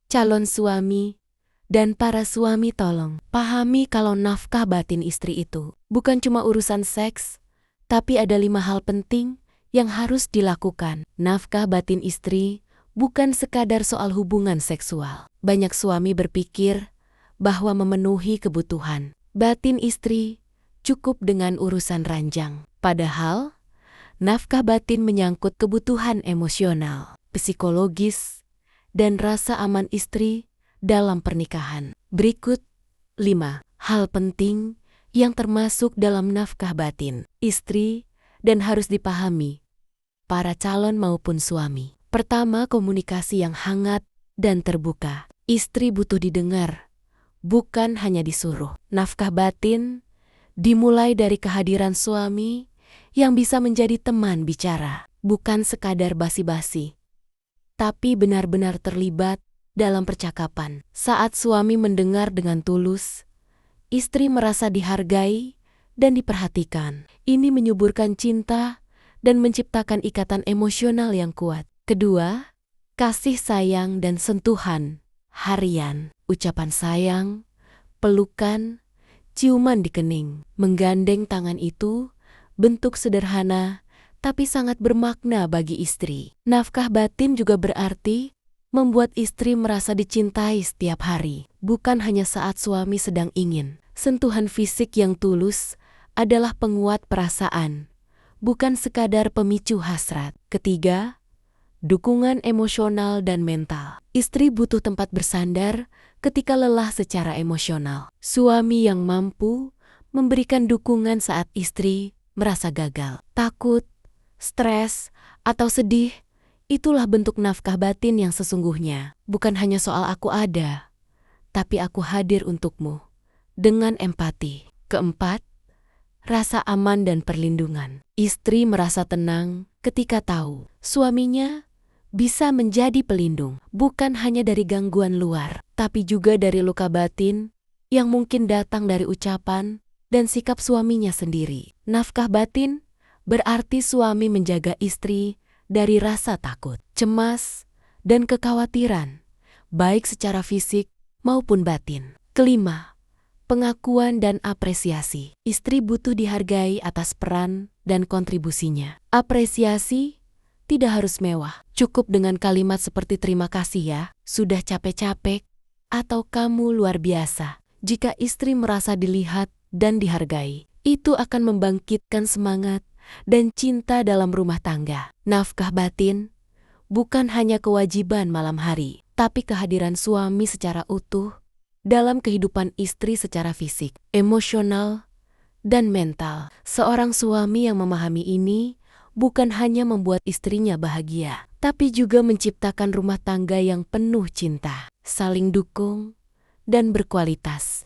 calon suami, dan para suami tolong pahami kalau nafkah batin istri itu bukan cuma urusan seks, tapi ada 5 hal penting yang harus dilakukan. Nafkah batin istri bukan sekadar soal hubungan seksual. Banyak suami berpikir bahwa memenuhi kebutuhan batin istri cukup dengan urusan ranjang. Padahal, nafkah batin menyangkut kebutuhan emosional, psikologis, dan rasa aman istri dalam pernikahan. Berikut 5 hal penting yang termasuk dalam nafkah batin istri dan harus dipahami para calon maupun suami. Pertama, komunikasi yang hangat dan terbuka. Istri butuh didengar, bukan hanya disuruh. Nafkah batin dimulai dari kehadiran suami yang bisa menjadi teman bicara, bukan sekadar basi-basi, tapi benar-benar terlibat dalam percakapan. Saat suami mendengar dengan tulus, istri merasa dihargai dan diperhatikan. Ini menyuburkan cinta dan menciptakan ikatan emosional yang kuat. Kedua, kasih sayang dan sentuhan harian. Ucapan sayang, pelukan, ciuman di kening, menggandeng tangan itu bentuk sederhana tapi sangat bermakna bagi istri. Nafkah batin juga berarti membuat istri merasa dicintai setiap hari, bukan hanya saat suami sedang ingin. Sentuhan fisik yang tulus adalah penguat perasaan, bukan sekadar pemicu hasrat. Ketiga, dukungan emosional dan mental. Istri butuh tempat bersandar ketika lelah secara emosional. Suami yang mampu memberikan dukungan saat istri merasa gagal, takut, stres, atau sedih, itulah bentuk nafkah batin yang sesungguhnya. Bukan hanya soal aku ada, tapi aku hadir untukmu dengan empati. Keempat, rasa aman dan perlindungan. Istri merasa tenang ketika tahu suaminya bisa menjadi pelindung, bukan hanya dari gangguan luar, tapi juga dari luka batin yang mungkin datang dari ucapan dan sikap suaminya sendiri. Nafkah batin berarti suami menjaga istri dari rasa takut, cemas, dan kekhawatiran, baik secara fisik maupun batin. Kelima, pengakuan dan apresiasi. Istri butuh dihargai atas peran dan kontribusinya. Apresiasi tidak harus mewah. Cukup dengan kalimat seperti terima kasih ya, sudah capek-capek, atau kamu luar biasa. Jika istri merasa dilihat dan dihargai, itu akan membangkitkan semangat dan cinta dalam rumah tangga. Nafkah batin bukan hanya kewajiban malam hari, tapi kehadiran suami secara utuh dalam kehidupan istri secara fisik, emosional, dan mental. Seorang suami yang memahami ini bukan hanya membuat istrinya bahagia, tapi juga menciptakan rumah tangga yang penuh cinta, saling dukung, dan berkualitas.